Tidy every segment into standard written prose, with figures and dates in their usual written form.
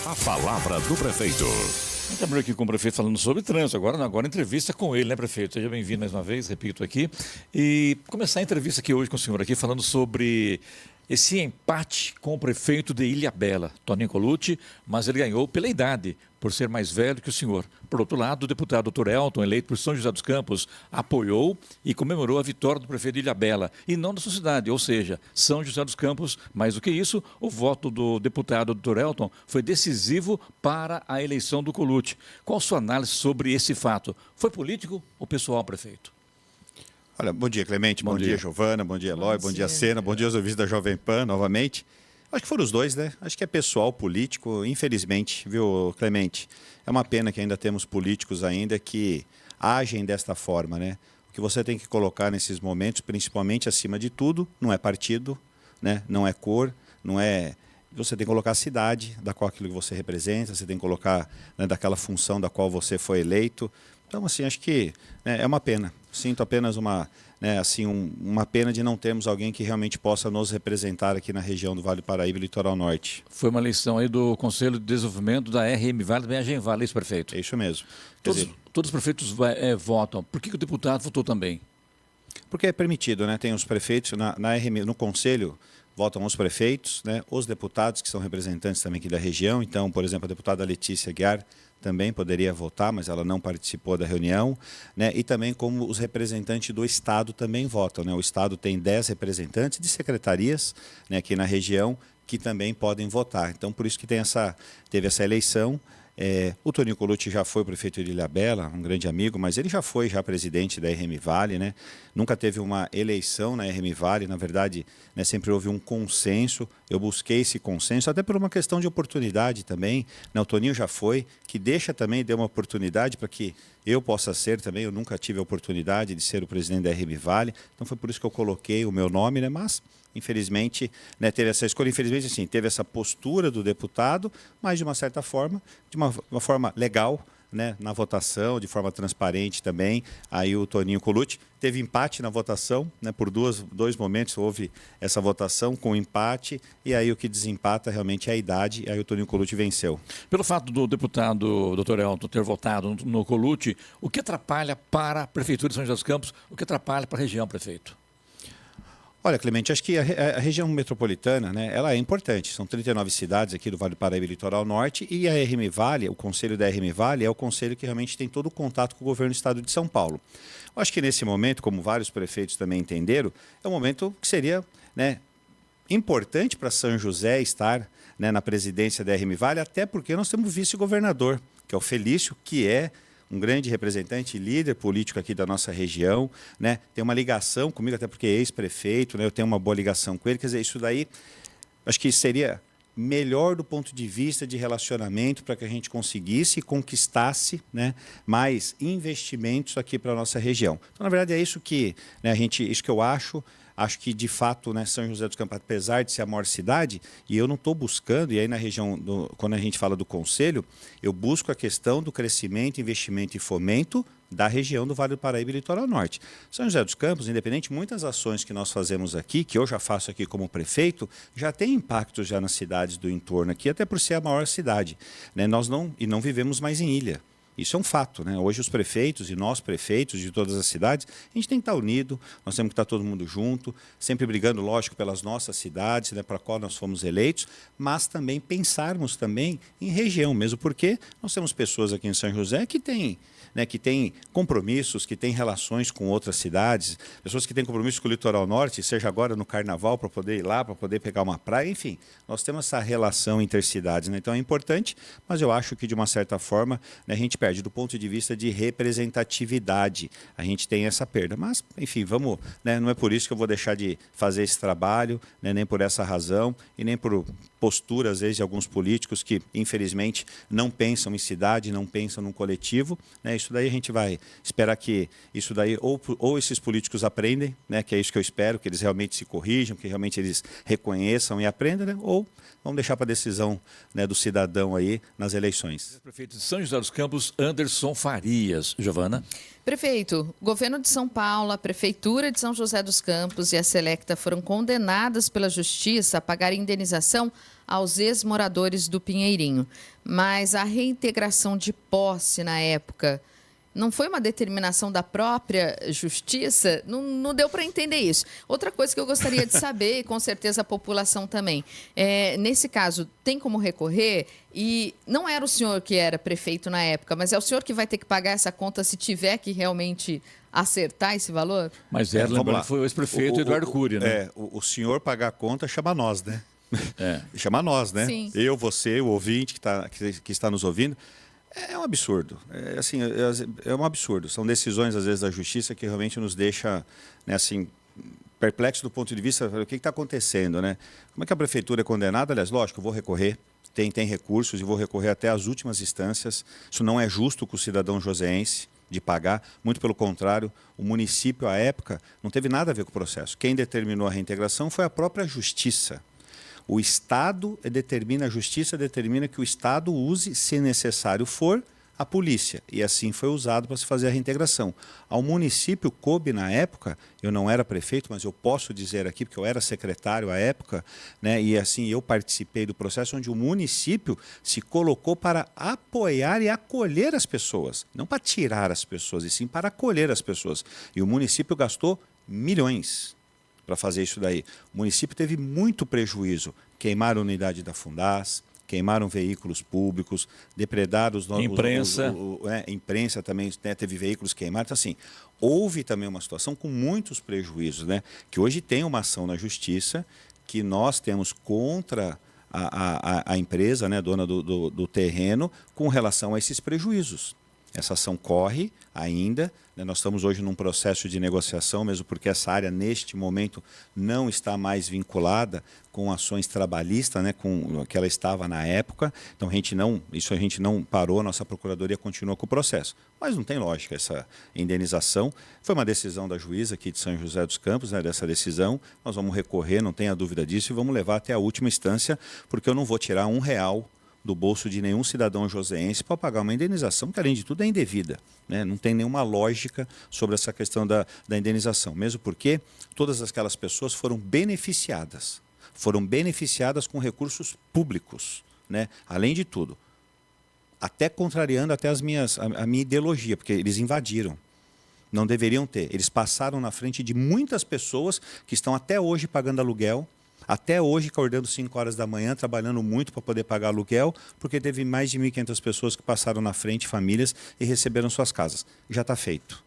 A palavra do prefeito. A gente abriu aqui com o prefeito falando sobre trânsito, agora entrevista com ele, né, prefeito? Seja bem-vindo mais uma vez, repito aqui. E começar a entrevista aqui hoje com o senhor aqui, falando sobre esse empate com o prefeito de Ilhabela, Toninho Colucci, mas ele ganhou pela idade, por ser mais velho que o senhor. Por outro lado, o deputado Dr. Elton, eleito por São José dos Campos, apoiou e comemorou a vitória do prefeito de Ilhabela, e não da sua cidade, ou seja, São José dos Campos. Mais do que isso, o voto do deputado Dr. Elton foi decisivo para a eleição do Colucci. Qual a sua análise sobre esse fato? Foi político ou pessoal, prefeito? Olha, bom dia, Clemente, bom dia, Giovana, bom dia, Eloy, bom dia, Sena, bom dia aos ouvintes da Jovem Pan, novamente. Acho que foram os dois, né? Acho que é pessoal, político, infelizmente, viu, Clemente? É uma pena que ainda temos políticos ainda que agem desta forma, né? O que você tem que colocar nesses momentos, principalmente acima de tudo, não é partido, né? Não é cor, não é... Você tem que colocar a cidade da qual aquilo que você representa, você tem que colocar, né, daquela função da qual você foi eleito. Então, assim, acho que, né, é uma pena. Sinto apenas uma, né, assim, uma pena de não termos alguém que realmente possa nos representar aqui na região do Vale do Paraíba e Litoral Norte. Foi uma eleição aí do Conselho de Desenvolvimento da RM Vale, da AGEM Vale, isso, prefeito? É isso mesmo. Todos os prefeitos votam. Por que o deputado votou também? Porque é permitido, né? Tem os prefeitos, na RM, no Conselho, votam os prefeitos, né? Os deputados, que são representantes também aqui da região. Então, por exemplo, a deputada Letícia Guiar também poderia votar, mas ela não participou da reunião, né? E também como os representantes do Estado também votam, né? O Estado tem 10 representantes de secretarias, né, aqui na região que também podem votar. Então, por isso que teve essa eleição. O Toninho Colucci já foi prefeito de Ilhabela, um grande amigo, mas ele já foi presidente da RM Vale, né? Nunca teve uma eleição na RM Vale, na verdade, né, sempre houve um consenso. Eu busquei esse consenso, até por uma questão de oportunidade também, né? O Toninho já foi, que deu uma oportunidade para que eu possa ser também. Eu nunca tive a oportunidade de ser o presidente da RM Vale, então foi por isso que eu coloquei o meu nome, né? Mas infelizmente, né, teve essa escolha, infelizmente, assim, teve essa postura do deputado, mas de uma certa forma, de uma forma legal, né, na votação, de forma transparente também. Aí o Toninho Colucci teve empate na votação, né, por dois momentos houve essa votação com empate, e aí o que desempata realmente é a idade, e aí o Toninho Colucci venceu. Pelo fato do deputado Dr. Elton ter votado no Colucci, o que atrapalha para a Prefeitura de São José dos Campos, o que atrapalha para a região, prefeito? Olha, Clemente, acho que a região metropolitana, né, ela é importante. São 39 cidades aqui do Vale do Paraíba e Litoral Norte, e a RM Vale, o conselho da RM Vale, é o conselho que realmente tem todo o contato com o governo do estado de São Paulo. Eu acho que nesse momento, como vários prefeitos também entenderam, é um momento que seria, né, importante para São José estar, né, na presidência da RM Vale, até porque nós temos vice-governador, que é o Felício, que é um grande representante, líder político aqui da nossa região, né? Tem uma ligação comigo, até porque é ex-prefeito, né? Eu tenho uma boa ligação com ele. Quer dizer, isso daí, acho que seria melhor do ponto de vista de relacionamento para que a gente conseguisse e conquistasse, né, mais investimentos aqui para a nossa região. Então, na verdade, é isso que, né, isso que eu acho. Acho que, de fato, né, São José dos Campos, apesar de ser a maior cidade, e eu não estou buscando, e aí na região, quando a gente fala do Conselho, eu busco a questão do crescimento, investimento e fomento da região do Vale do Paraíba e Litoral Norte. São José dos Campos, independente, muitas ações que nós fazemos aqui, que eu já faço aqui como prefeito, já tem impacto já nas cidades do entorno aqui, até por ser a maior cidade, né? Nós não vivemos mais em ilha. Isso é um fato, né? Hoje os prefeitos e nós prefeitos de todas as cidades, a gente tem que estar unido, nós temos que estar todo mundo junto, sempre brigando, lógico, pelas nossas cidades, né, para a qual nós fomos eleitos, mas também pensarmos também em região, mesmo porque nós temos pessoas aqui em São José que têm, né, que têm compromissos, que têm relações com outras cidades, pessoas que têm compromisso com o Litoral Norte, seja agora no Carnaval, para poder ir lá, para poder pegar uma praia, enfim, nós temos essa relação intercidades, né? Então é importante, mas eu acho que de uma certa forma, né, a gente perde do ponto de vista de representatividade, a gente tem essa perda, mas enfim, vamos, né, não é por isso que eu vou deixar de fazer esse trabalho, né, nem por essa razão e nem por postura, às vezes, de alguns políticos que, infelizmente, não pensam em cidade, não pensam num coletivo, né? Isso daí a gente vai esperar que isso daí, ou esses políticos aprendem, né, que é isso que eu espero, que eles realmente se corrijam, que realmente eles reconheçam e aprendam, né, ou vamos deixar para a decisão, né, do cidadão aí nas eleições. O prefeito de São José dos Campos Anderson Farias. Giovana? Prefeito, o governo de São Paulo, a Prefeitura de São José dos Campos e a Selecta foram condenadas pela Justiça a pagar indenização aos ex-moradores do Pinheirinho. Mas a reintegração de posse na época não foi uma determinação da própria Justiça? Não deu para entender isso. Outra coisa que eu gostaria de saber, e com certeza a população também, nesse caso, tem como recorrer? E não era o senhor que era prefeito na época, mas é o senhor que vai ter que pagar essa conta se tiver que realmente acertar esse valor? Mas lembrando que foi o ex-prefeito Eduardo Cury, né? O senhor pagar a conta chama nós, né? É. Chama nós, né? Sim. Eu, você, o ouvinte que está nos ouvindo. É um absurdo. É um absurdo. São decisões, às vezes, da Justiça que realmente nos deixa, né, assim, perplexo do ponto de vista do que está acontecendo, né? Como é que a Prefeitura é condenada? Aliás, lógico, eu vou recorrer. Tem recursos e vou recorrer até as últimas instâncias. Isso não é justo com o cidadão joseense de pagar. Muito pelo contrário, o município, à época, não teve nada a ver com o processo. Quem determinou a reintegração foi a própria Justiça. O Estado determina, a Justiça determina que o Estado use, se necessário for, a polícia. E assim foi usado para se fazer a reintegração. Ao município coube na época, eu não era prefeito, mas eu posso dizer aqui, porque eu era secretário à época, né, e assim eu participei do processo onde o município se colocou para apoiar e acolher as pessoas. Não para tirar as pessoas, e sim para acolher as pessoas. E o município gastou milhões para fazer isso daí. O município teve muito prejuízo. Queimaram a unidade da Fundaz, queimaram veículos públicos, depredaram os... Imprensa. Imprensa também, né, teve veículos queimados. Então, assim, houve também uma situação com muitos prejuízos, né, que hoje tem uma ação na Justiça que nós temos contra a empresa, né, dona do terreno, com relação a esses prejuízos. Essa ação corre ainda, né? Nós estamos hoje num processo de negociação, mesmo porque essa área, neste momento, não está mais vinculada com ações trabalhistas, né? Com o que ela estava na época. Então, a gente não parou, a nossa Procuradoria continua com o processo. Mas não tem lógica essa indenização. Foi uma decisão da juíza aqui de São José dos Campos, né? Dessa decisão. Nós vamos recorrer, não tenha dúvida disso, e vamos levar até a última instância, porque eu não vou tirar R$1 do bolso de nenhum cidadão joseense para pagar uma indenização que, além de tudo, é indevida, né? Não tem nenhuma lógica sobre essa questão da indenização, mesmo porque todas aquelas pessoas foram beneficiadas com recursos públicos, né? Além de tudo, até contrariando até a minha ideologia, porque eles invadiram. Não deveriam ter. Eles passaram na frente de muitas pessoas que estão até hoje pagando aluguel, até hoje acordando 5 horas da manhã, trabalhando muito para poder pagar aluguel, porque teve mais de 1.500 pessoas que passaram na frente, famílias, e receberam suas casas. Já está feito.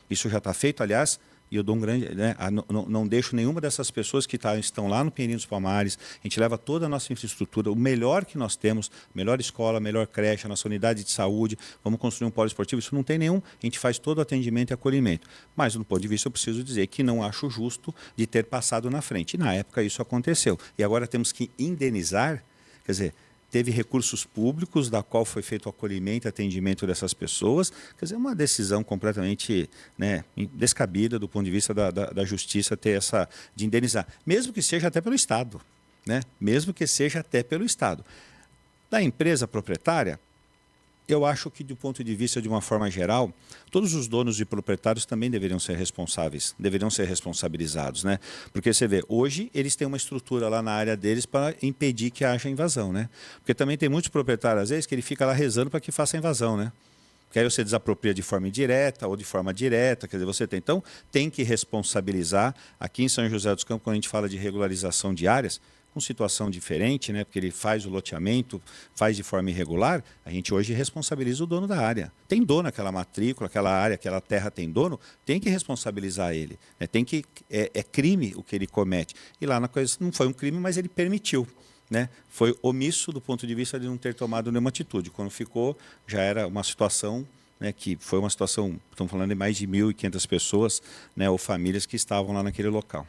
Isso já está feito, aliás, e eu dou um grande... Né, não deixo nenhuma dessas pessoas que estão lá no Pinheirinho dos Palmares. A gente leva toda a nossa infraestrutura, o melhor que nós temos, melhor escola, melhor creche, a nossa unidade de saúde, vamos construir um polo esportivo, isso não tem nenhum, a gente faz todo o atendimento e acolhimento. Mas, do ponto de vista, eu preciso dizer que não acho justo de ter passado na frente. E, na época, isso aconteceu. E agora temos que indenizar, quer dizer... Teve recursos públicos, da qual foi feito o acolhimento e atendimento dessas pessoas. Quer dizer, uma decisão completamente, né, descabida do ponto de vista da justiça ter essa de indenizar. Mesmo que seja até pelo Estado. Né? Mesmo que seja até pelo Estado. Da empresa proprietária, eu acho que, do ponto de vista de uma forma geral, todos os donos e proprietários também deveriam ser responsáveis, deveriam ser responsabilizados, né? Porque você vê, hoje eles têm uma estrutura lá na área deles para impedir que haja invasão, né? Porque também tem muitos proprietários, às vezes, que ele fica lá rezando para que faça invasão, né? Porque aí você desapropria de forma indireta ou de forma direta, quer dizer, você tem. Então, tem que responsabilizar. Aqui em São José dos Campos, quando a gente fala de regularização de áreas, com situação diferente, né? Porque ele faz o loteamento, faz de forma irregular, a gente hoje responsabiliza o dono da área. Tem dono aquela matrícula, aquela área, aquela terra tem dono, tem que responsabilizar ele. Né? É crime o que ele comete. E lá na coisa não foi um crime, mas ele permitiu. Né? Foi omisso do ponto de vista de não ter tomado nenhuma atitude. Quando ficou, já era uma situação, né, que foi uma situação, estamos falando de mais de 1.500 pessoas, né, ou famílias que estavam lá naquele local.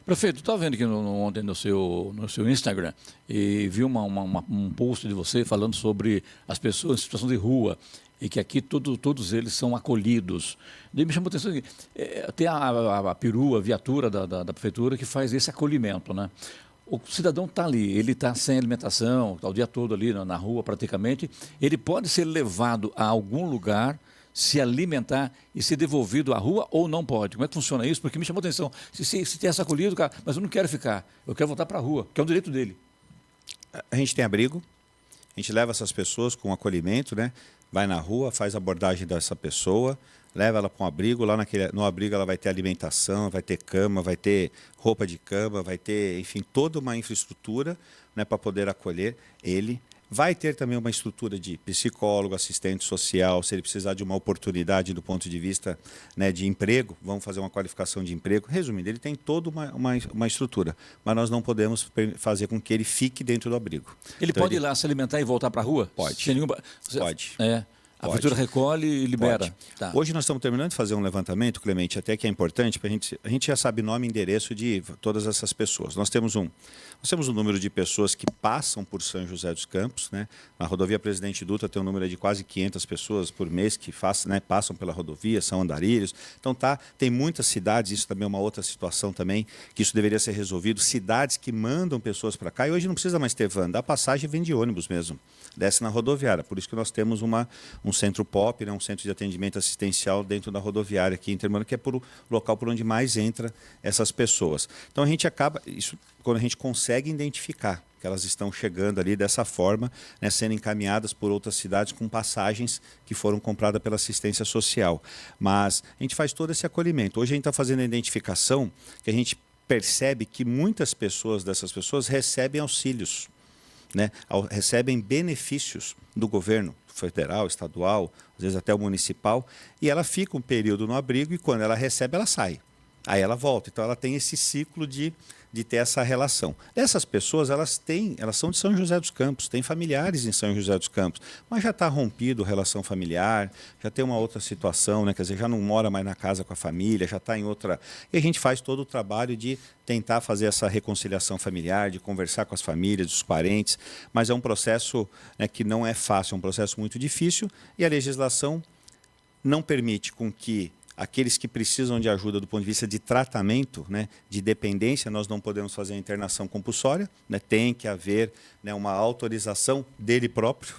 Prefeito, estava vendo aqui ontem no seu Instagram e vi um post de você falando sobre as pessoas em situação de rua e que aqui todos eles são acolhidos. Daí me chamou a atenção que tem a perua, a viatura da prefeitura que faz esse acolhimento, né? o cidadão está ali, ele está sem alimentação, está o dia todo ali na rua praticamente, ele pode ser levado a algum lugar, se alimentar e ser devolvido à rua ou não pode? Como é que funciona isso? Porque me chamou a atenção. Se tem essa acolhido, cara, mas eu não quero ficar, eu quero voltar para a rua, que é um direito dele. A gente tem abrigo, a gente leva essas pessoas com acolhimento, né? Vai na rua, faz a abordagem dessa pessoa, leva ela para um abrigo, lá no abrigo ela vai ter alimentação, vai ter cama, vai ter roupa de cama, vai ter, enfim, toda uma infraestrutura, né, para poder acolher ele. Vai ter também uma estrutura de psicólogo, assistente social, se ele precisar de uma oportunidade do ponto de vista, né, de emprego, vamos fazer uma qualificação de emprego. Resumindo, ele tem toda uma estrutura, mas nós não podemos fazer com que ele fique dentro do abrigo. Ele então, pode ir lá se alimentar e voltar para a rua? Pode. Sem nenhuma... Pode. A prefeitura recolhe e libera. Tá. Hoje nós estamos terminando de fazer um levantamento, Clemente, até que é importante, para a gente já sabe nome e endereço de todas essas pessoas. Nós temos um número de pessoas que passam por São José dos Campos, né? Na rodovia Presidente Dutra tem um número de quase 500 pessoas por mês que passam pela rodovia, são andarilhos. Então tem muitas cidades, isso também é uma outra situação também, que isso deveria ser resolvido. Cidades que mandam pessoas para cá e hoje não precisa mais ter van, dá passagem e vem de ônibus mesmo. Desce na rodoviária, por isso que nós temos um centro POP, né, um centro de atendimento assistencial dentro da rodoviária aqui em Termano, que é o local por onde mais entra essas pessoas. Então a gente acaba, isso quando a gente consegue identificar que elas estão chegando ali dessa forma, né, sendo encaminhadas por outras cidades com passagens que foram compradas pela assistência social. Mas a gente faz todo esse acolhimento. Hoje a gente está fazendo a identificação que a gente percebe que muitas dessas pessoas recebem auxílios, né, recebem benefícios do governo federal, estadual, às vezes até o municipal, e ela fica um período no abrigo e quando ela recebe, ela sai. Aí ela volta. Então ela tem esse ciclo de ter essa relação. Essas pessoas, elas são de São José dos Campos, têm familiares em São José dos Campos, mas já está rompido a relação familiar, já tem uma outra situação, né? Quer dizer, já não mora mais na casa com a família, já está em outra... E a gente faz todo o trabalho de tentar fazer essa reconciliação familiar, de conversar com as famílias, os parentes, mas é um processo, né, que não é fácil, é um processo muito difícil e a legislação não permite com que aqueles que precisam de ajuda do ponto de vista de tratamento, né, de dependência, nós não podemos fazer a internação compulsória, né, tem que haver, né, uma autorização dele próprio,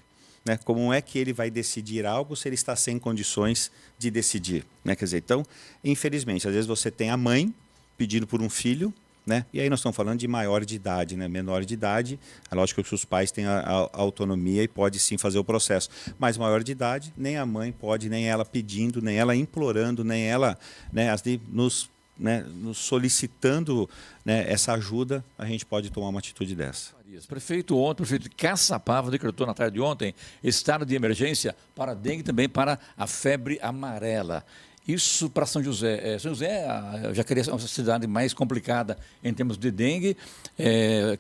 né, como é que ele vai decidir algo se ele está sem condições de decidir, né? Quer dizer, então, infelizmente, às vezes você tem a mãe pedindo por um filho, né? E aí nós estamos falando de maior de idade, né? Menor de idade, é lógico que os pais têm a autonomia e pode sim fazer o processo, mas maior de idade, nem a mãe pode, nem ela pedindo, nem ela implorando, nem ela, né, nos solicitando, né, essa ajuda, a gente pode tomar uma atitude dessa. O prefeito de Caçapava decretou na tarde de ontem estado de emergência para a dengue e também para a febre amarela. Isso para São José. São José já queria ser uma cidade mais complicada em termos de dengue.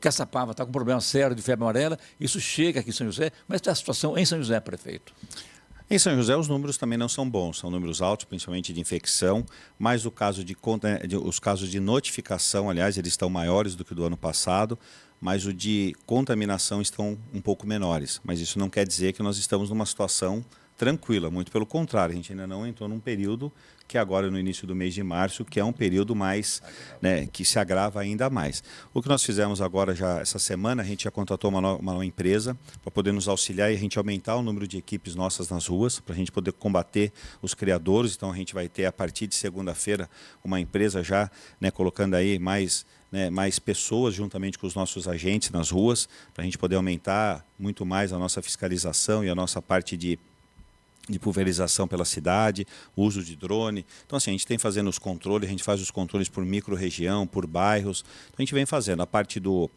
Caçapava está com um problema sério de febre amarela. Isso chega aqui em São José. Como está a situação em São José, prefeito? Em São José, os números também não são bons. São números altos, principalmente de infecção. Mas os casos de notificação, aliás, eles estão maiores do que o do ano passado. Mas o de contaminação estão um pouco menores. Mas isso não quer dizer que nós estamos numa situação tranquila, muito pelo contrário, a gente ainda não entrou num período que agora no início do mês de março, que é um período mais, né, que se agrava ainda mais. O que nós fizemos agora já essa semana, a gente já contratou uma nova empresa para poder nos auxiliar e a gente aumentar o número de equipes nossas nas ruas, para a gente poder combater os criadores. Então a gente vai ter a partir de segunda-feira uma empresa já, né, colocando aí mais pessoas juntamente com os nossos agentes nas ruas, para a gente poder aumentar muito mais a nossa fiscalização e a nossa parte de pulverização pela cidade, uso de drone. Então, assim, a gente tem fazendo os controles, a gente faz os controles por micro-região, por bairros. Então, a gente vem fazendo a parte do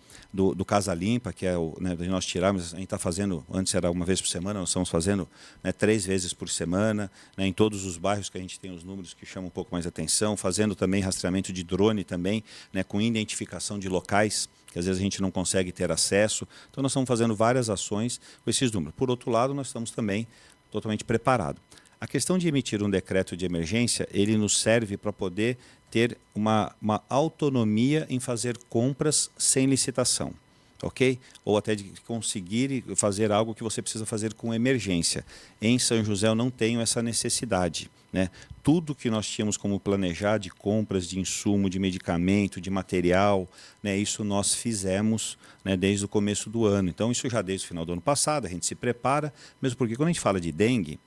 Casa Limpa, que é o, né, de nós tirarmos, a gente está fazendo, antes era uma vez por semana, nós estamos fazendo, né, 3 vezes por semana, né, em todos os bairros que a gente tem os números que chamam um pouco mais atenção, fazendo também rastreamento de drone também, né, com identificação de locais, que às vezes a gente não consegue ter acesso. Então, nós estamos fazendo várias ações com esses números. Por outro lado, nós estamos também totalmente preparado. A questão de emitir um decreto de emergência, ele nos serve para poder ter uma autonomia em fazer compras sem licitação. ok? Ou até de conseguir fazer algo que você precisa fazer com emergência. Em São José eu não tenho essa necessidade, né? Tudo que nós tínhamos como planejar de compras de insumo, de medicamento, de material, né, isso nós fizemos, né, desde o começo do ano. Então isso já desde o final do ano passado, a gente se prepara, mesmo porque quando a gente fala de dengue,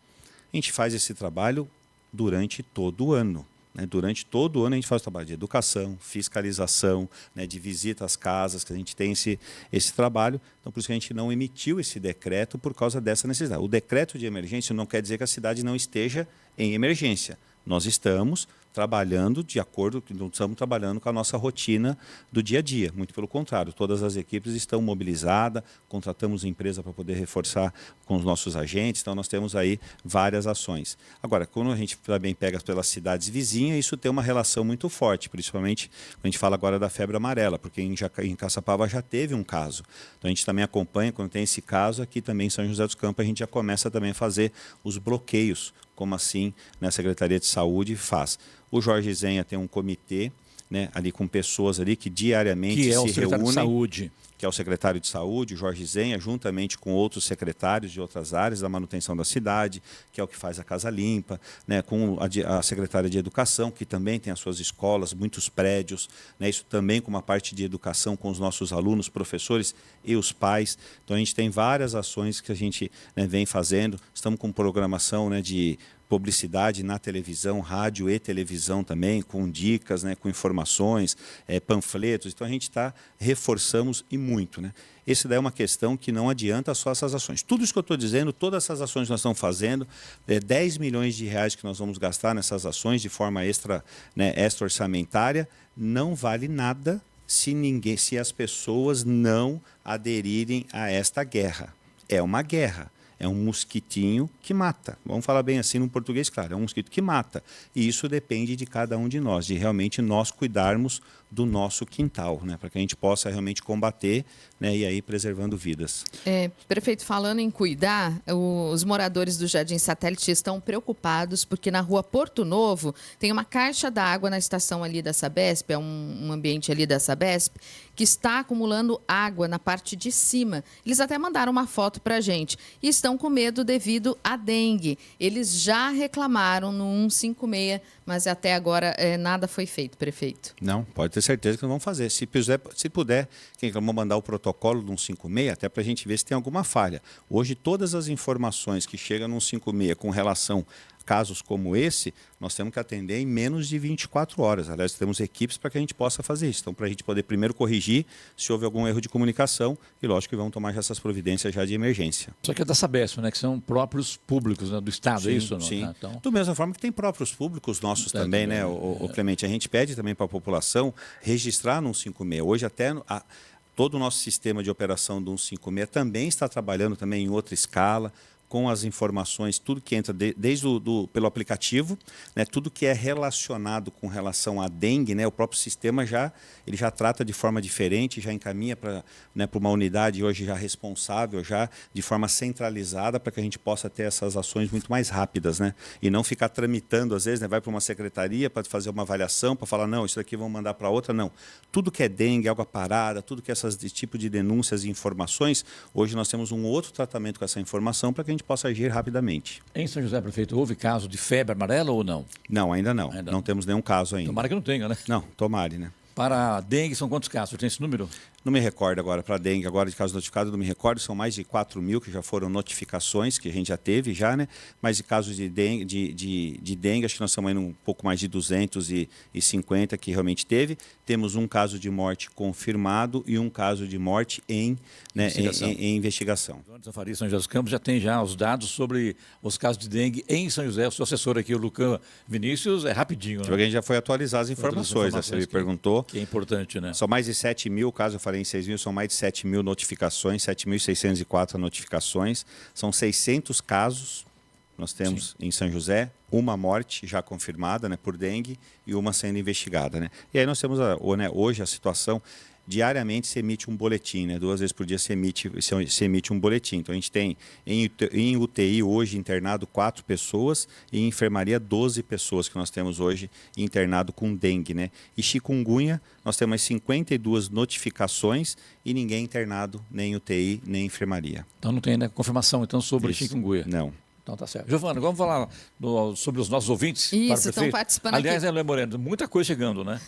a gente faz esse trabalho durante todo o ano. Durante todo o ano a gente faz o trabalho de educação, fiscalização, né, de visita às casas, que a gente tem esse trabalho. Então, por isso que a gente não emitiu esse decreto por causa dessa necessidade. O decreto de emergência não quer dizer que a cidade não esteja em emergência. Nós estamos trabalhando de acordo, não estamos trabalhando com a nossa rotina do dia a dia. Muito pelo contrário, todas as equipes estão mobilizadas, contratamos empresa para poder reforçar com os nossos agentes, então nós temos aí várias ações. Agora, quando a gente também pega pelas cidades vizinhas, isso tem uma relação muito forte, principalmente quando a gente fala agora da febre amarela, porque em Caçapava já teve um caso. Então a gente também acompanha, quando tem esse caso, aqui também em São José dos Campos, a gente já começa também a fazer os bloqueios, como assim na Secretaria de Saúde faz. O Jorge Zenha tem um comitê, né, ali com pessoas ali que diariamente se reúnem. Que é o secretário de Saúde. Que é o secretário de Saúde, o Jorge Zenha, juntamente com outros secretários de outras áreas da manutenção da cidade, que é o que faz a Casa Limpa, né, com a secretária de Educação, que também tem as suas escolas, muitos prédios, né, isso também com uma parte de educação com os nossos alunos, professores e os pais. Então a gente tem várias ações que a gente, né, vem fazendo. Estamos com programação, né, de publicidade na televisão, rádio e televisão também, com dicas, né, com informações, panfletos. Então a gente reforçamos e muito, né? Esse daí é uma questão que não adianta só essas ações. Tudo isso que eu estou dizendo, todas essas ações que nós estamos fazendo, 10 milhões de reais que nós vamos gastar nessas ações de forma extra, né, extra orçamentária, não vale nada se as pessoas não aderirem a esta guerra. É uma guerra. É um mosquitinho que mata. Vamos falar bem assim no português, claro. É um mosquito que mata. E isso depende de cada um de nós, de realmente nós cuidarmos do nosso quintal, né, para que a gente possa realmente combater, né, e aí preservando vidas. Prefeito, falando em cuidar, os moradores do Jardim Satélite estão preocupados porque na rua Porto Novo tem uma caixa d'água na estação ali da Sabesp, é um ambiente ali da Sabesp, que está acumulando água na parte de cima. Eles até mandaram uma foto para a gente e estão com medo devido à dengue. Eles já reclamaram no 156, mas até agora nada foi feito, prefeito. Não, pode ter certeza que não vão fazer. Se puder, quem reclamou mandar o protocolo do 156, até para a gente ver se tem alguma falha. Hoje, todas as informações que chegam no 156 com relação a casos como esse, nós temos que atender em menos de 24 horas. Aliás, temos equipes para que a gente possa fazer isso. Então, para a gente poder primeiro corrigir se houve algum erro de comunicação e, lógico, que vamos tomar já essas providências já de emergência. Isso aqui é da Sabesp, né? Que são próprios públicos, né, do Estado, sim, é isso? Sim, não? Então... Da mesma forma que tem próprios públicos nossos também, né, o Clemente? A gente pede também para a população registrar no 156. Hoje até... todo o nosso sistema de operação do 156 também está trabalhando também em outra escala, com as informações, tudo que entra desde pelo aplicativo, né, tudo que é relacionado com relação à dengue, né, o próprio sistema ele já trata de forma diferente, já encaminha para, né, uma unidade hoje já responsável, já de forma centralizada, para que a gente possa ter essas ações muito mais rápidas, né, e não ficar tramitando, às vezes, né, vai para uma secretaria para fazer uma avaliação, para falar, não, isso daqui vamos mandar para outra, não. Tudo que é dengue, água parada, tudo que é esse tipo de denúncias e informações, hoje nós temos um outro tratamento com essa informação para que a gente possa agir rapidamente. Em São José, prefeito, houve caso de febre amarela ou não? Não, ainda não. Não temos nenhum caso ainda. Tomara que não tenha, né? Não, tomare, né? Para a dengue, são quantos casos? Você tem esse número? Não me recordo agora, para a dengue, agora de casos notificados, não me recordo, são mais de 4 mil que já foram notificações, que a gente já teve, né? Mas de casos de dengue, acho que nós estamos indo um pouco mais de 250 que realmente teve. Temos um caso de morte confirmado e um caso de morte em investigação. O Antônio Faria, São José dos Campos, já tem os dados sobre os casos de dengue em São José. O seu assessor aqui, o Lucas Vinícius, é rapidinho, né? A gente já foi atualizar as informações, né? Você me perguntou. Que é importante, né? São mais de 7 mil, caso eu falei em 6 mil, são mais de 7 mil notificações, 7.604 notificações. São 600 casos, nós temos em São José, uma morte já confirmada, né, por dengue e uma sendo investigada, né? E aí nós temos hoje a situação, diariamente se emite um boletim, né? 2 vezes por dia se emite um boletim. Então, a gente tem em UTI hoje internado 4 pessoas e em enfermaria 12 pessoas que nós temos hoje internado com dengue, né? E chikungunya, nós temos 52 notificações e ninguém internado nem em UTI, nem em enfermaria. Então não tem ainda confirmação então, sobre chikungunya? Não. Então tá certo. Giovana, vamos falar sobre os nossos ouvintes? Isso, estão participando Aliás, aqui. Léo Moreno, muita coisa chegando, né?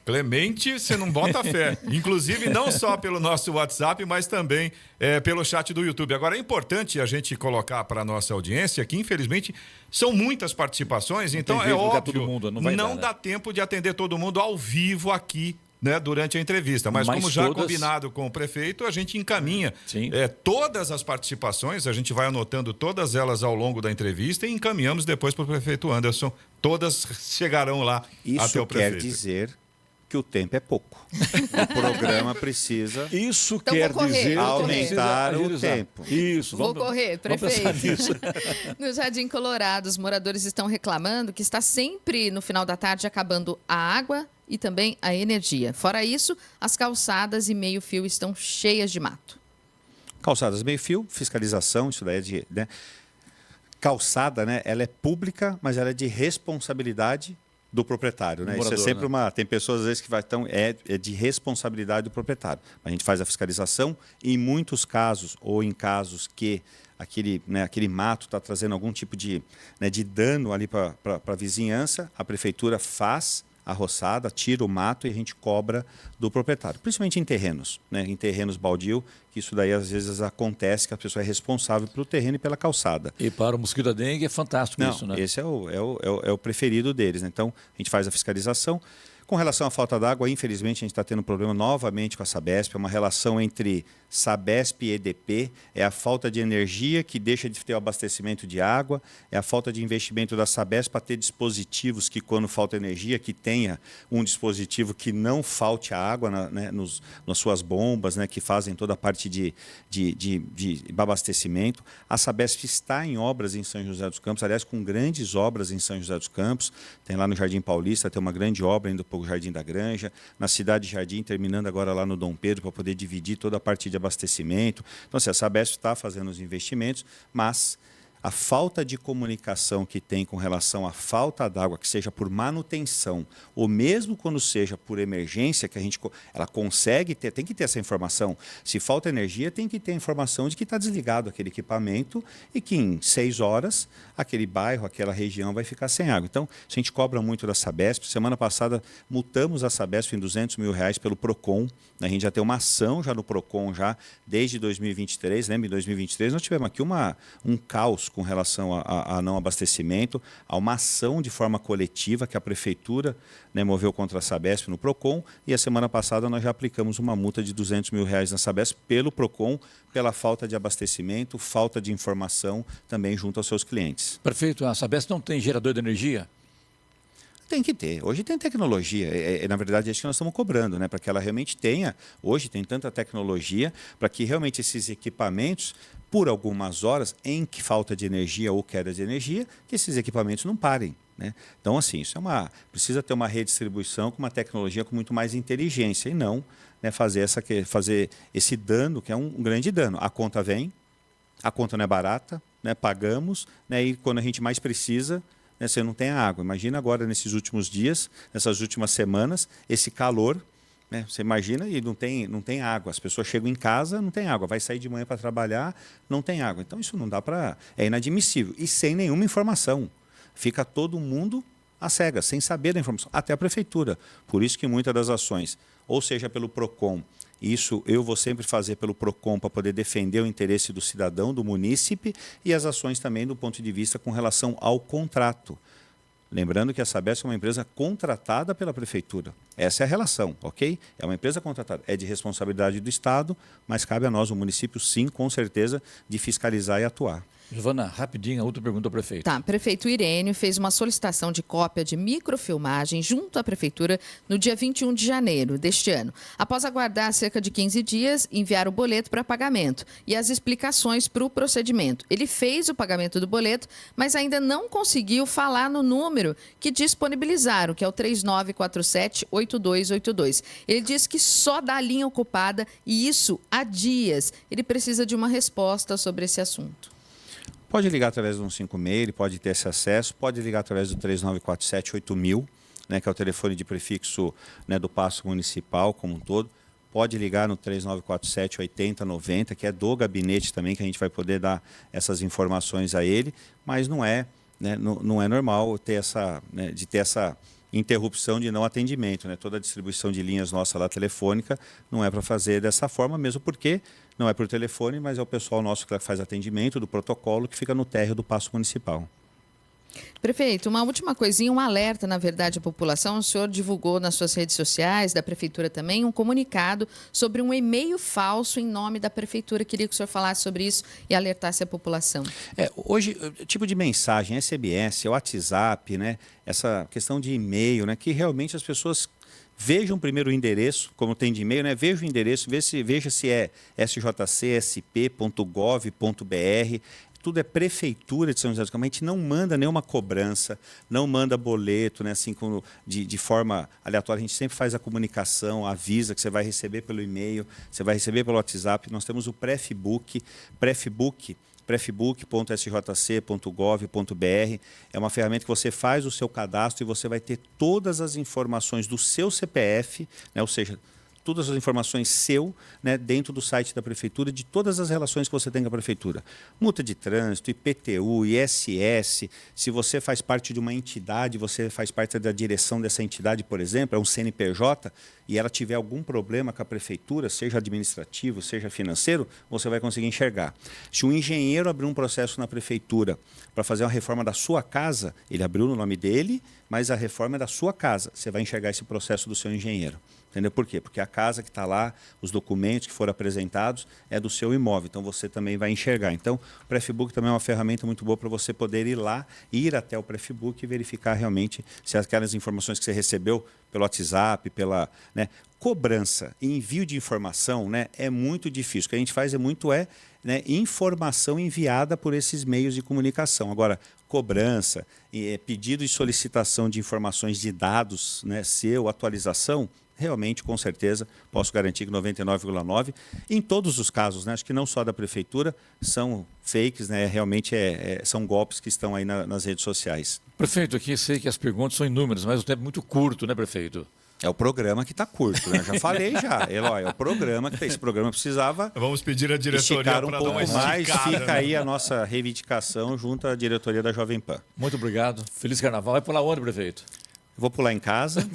Clemente, você não bota fé. Inclusive, não só pelo nosso WhatsApp, mas também pelo chat do YouTube. Agora, é importante a gente colocar para a nossa audiência que, infelizmente, são muitas participações, então é óbvio, todo mundo, não dá tempo de atender todo mundo ao vivo aqui, né, durante a entrevista. Mas como já combinado com o prefeito, a gente encaminha todas as participações, a gente vai anotando todas elas ao longo da entrevista e encaminhamos depois para o prefeito Anderson. Todas chegarão lá até o prefeito. Isso quer dizer que o tempo é pouco. O programa precisa Então, quer dizer aumentar o tempo. Isso, vou correr, prefeito. No Jardim Colorado, os moradores estão reclamando que está sempre no final da tarde acabando a água e também a energia. Fora isso, as calçadas e meio-fio estão cheias de mato. Calçadas meio-fio, fiscalização, isso daí é de... Né? Calçada, né, ela é pública, mas ela é de responsabilidade do proprietário, né? Morador, isso é sempre tem pessoas às vezes que é de responsabilidade do proprietário. A gente faz a fiscalização e em muitos casos, ou em casos que aquele mato está trazendo algum tipo de dano ali para a vizinhança, a prefeitura faz a roçada, tira o mato e a gente cobra do proprietário, principalmente em terrenos, né? Em terrenos baldio, que isso daí às vezes acontece, que a pessoa é responsável pelo terreno e pela calçada. E para o mosquito da dengue é fantástico isso, né? Esse é o preferido deles, né? Então, a gente faz a fiscalização. Com relação à falta d'água, infelizmente, a gente está tendo um problema novamente com a Sabesp, é uma relação entre Sabesp e EDP, é a falta de energia que deixa de ter o abastecimento de água, é a falta de investimento da Sabesp para ter dispositivos que, quando falta energia, que tenha um dispositivo que não falte a água nas suas bombas, né, que fazem toda a parte de abastecimento. A Sabesp está em obras em São José dos Campos, aliás, com grandes obras em São José dos Campos, tem lá no Jardim Paulista, tem uma grande obra indo para o Jardim da Granja, na Cidade Jardim, terminando agora lá no Dom Pedro, para poder dividir toda a parte de abastecimento. Então, assim, a Sabesp está fazendo os investimentos, mas a falta de comunicação que tem com relação à falta d'água, que seja por manutenção, ou mesmo quando seja por emergência, que ela consegue ter, tem que ter essa informação. Se falta energia, tem que ter a informação de que está desligado aquele equipamento e que em 6 horas aquele bairro, aquela região vai ficar sem água. Então, a gente cobra muito da Sabesp. Semana passada, multamos a Sabesp em R$200 mil pelo PROCON. A gente já tem uma ação já no PROCON já desde 2023. Lembra, em 2023 nós tivemos aqui um caos com relação a não abastecimento, a uma ação de forma coletiva que a Prefeitura, né, moveu contra a Sabesp no PROCON, e a semana passada nós já aplicamos uma multa de R$200 mil na Sabesp pelo PROCON, pela falta de abastecimento, falta de informação também junto aos seus clientes. Prefeito, a Sabesp não tem gerador de energia? Tem que ter. Hoje tem tecnologia. Na verdade, é isso que nós estamos cobrando, né? Para que ela realmente tenha. Hoje tem tanta tecnologia para que realmente esses equipamentos, por algumas horas, em que falta de energia ou queda de energia, que esses equipamentos não parem, né? Então, assim, precisa ter uma redistribuição com uma tecnologia com muito mais inteligência e não, né, fazer esse dano, que é um grande dano. A conta vem, a conta não é barata, né? Pagamos, né? E quando a gente mais precisa, você não tem água. Imagina agora, nesses últimos dias, nessas últimas semanas, esse calor, né? Você imagina e não tem água. As pessoas chegam em casa, não tem água. Vai sair de manhã para trabalhar, não tem água. Então, isso não dá para... É inadmissível. E sem nenhuma informação. Fica todo mundo às cegas, sem saber da informação. Até a Prefeitura. Por isso que muitas das ações, ou seja pelo PROCON, isso eu vou sempre fazer pelo PROCON para poder defender o interesse do cidadão, do munícipe, e as ações também do ponto de vista com relação ao contrato. Lembrando que a Sabesp é uma empresa contratada pela Prefeitura. Essa é a relação, ok? É uma empresa contratada. É de responsabilidade do Estado, mas cabe a nós, o município, sim, com certeza, de fiscalizar e atuar. Giovana, rapidinho, a outra pergunta ao prefeito. Tá, prefeito Irênio fez uma solicitação de cópia de microfilmagem junto à prefeitura no dia 21 de janeiro deste ano. Após aguardar cerca de 15 dias, enviar o boleto para pagamento e as explicações para o procedimento. Ele fez o pagamento do boleto, mas ainda não conseguiu falar no número que disponibilizaram, que é o 3947-8282. Ele diz que só dá linha ocupada e isso há dias. Ele precisa de uma resposta sobre esse assunto. Pode ligar através do 156, ele pode ter esse acesso, pode ligar através do 3947-8000, né, que é o telefone de prefixo, né, do Paço Municipal como um todo. Pode ligar no 3947-8090, que é do gabinete também, que a gente vai poder dar essas informações a ele, mas não é, né, não é normal ter essa, né, de ter essa interrupção de não atendimento, né? Toda a distribuição de linhas nossa lá telefônica não é para fazer dessa forma, mesmo porque não é por telefone, mas é o pessoal nosso que faz atendimento do protocolo que fica no térreo do Paço Municipal. Prefeito, uma última coisinha, um alerta, na verdade, à população. O senhor divulgou nas suas redes sociais, da Prefeitura também, um comunicado sobre um e-mail falso em nome da Prefeitura. Queria que o senhor falasse sobre isso e alertasse a população. Hoje, tipo de mensagem, SMS, WhatsApp, né? Essa questão de e-mail, né? Que realmente as pessoas vejam primeiro o endereço, como tem de e-mail, né? Veja o endereço, veja se é sjcsp.gov.br. Tudo é prefeitura de São José dos Campos. A gente não manda nenhuma cobrança, não manda boleto, né, assim, de forma aleatória. A gente sempre faz a comunicação, avisa que você vai receber pelo e-mail, você vai receber pelo WhatsApp. Nós temos o prefbook, prefbook.sjc.gov.br. É uma ferramenta que você faz o seu cadastro e você vai ter todas as informações do seu CPF, né, ou seja, todas as informações seu, né, dentro do site da Prefeitura, de todas as relações que você tem com a Prefeitura. Multa de trânsito, IPTU, ISS, se você faz parte de uma entidade, você faz parte da direção dessa entidade, por exemplo, é um CNPJ, e ela tiver algum problema com a Prefeitura, seja administrativo, seja financeiro, você vai conseguir enxergar. Se um engenheiro abrir um processo na Prefeitura para fazer uma reforma da sua casa, ele abriu no nome dele, mas a reforma é da sua casa. Você vai enxergar esse processo do seu engenheiro. Entendeu por quê? Porque a casa que está lá, os documentos que foram apresentados, é do seu imóvel. Então, você também vai enxergar. Então, o Prefbook também é uma ferramenta muito boa para você poder ir lá, ir até o Prefbook e verificar realmente se aquelas informações que você recebeu pelo WhatsApp, pela, né, cobrança e envio de informação, né, é muito difícil. O que a gente faz né, informação enviada por esses meios de comunicação. Agora, cobrança, pedido e solicitação de informações de dados, né, seu, atualização, realmente, com certeza, posso garantir que 99,9%, em todos os casos, né, acho que não só da Prefeitura, são fakes, né, realmente são golpes que estão aí nas redes sociais. Prefeito, aqui sei que as perguntas são inúmeras, mas o tempo é muito curto, né, prefeito? É o programa que está curto, né? Já falei já. Eloy, é o programa que esse programa precisava. Vamos pedir a diretoria para um pouco mais. Fica aí a nossa reivindicação junto à diretoria da Jovem Pan. Muito obrigado. Feliz Carnaval. Vai pular onde, prefeito? Vou pular em casa,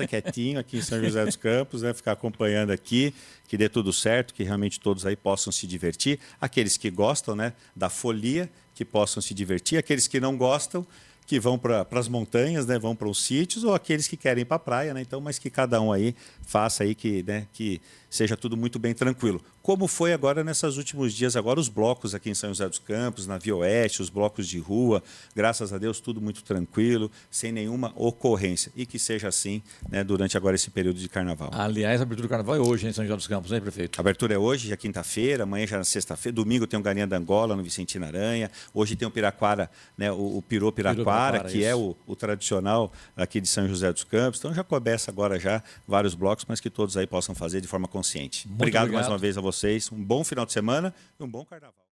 quietinho, aqui em São José dos Campos, né? Ficar acompanhando aqui, que dê tudo certo, que realmente todos aí possam se divertir. Aqueles que gostam, né, da folia, que possam se divertir. Aqueles que não gostam, que vão para as montanhas, né, vão para os sítios, ou aqueles que querem ir para a praia, né? Então, mas que cada um aí faça aí que seja tudo muito bem tranquilo. Como foi agora nesses últimos dias, agora os blocos aqui em São José dos Campos, na Via Oeste, os blocos de rua, graças a Deus, tudo muito tranquilo, sem nenhuma ocorrência. E que seja assim, né, durante agora esse período de Carnaval. Aliás, a abertura do Carnaval é hoje em São José dos Campos, né, prefeito? A abertura é hoje, já quinta-feira, amanhã já na sexta-feira, domingo tem o Galinha da Angola, no Vicentino Aranha, hoje tem o Piraquara, né, o Pirô Piraquara, que é o tradicional aqui de São José dos Campos. Então já começa agora já vários blocos, mas que todos aí possam fazer de forma consciente. Obrigado mais uma vez a vocês, um bom final de semana e um bom Carnaval.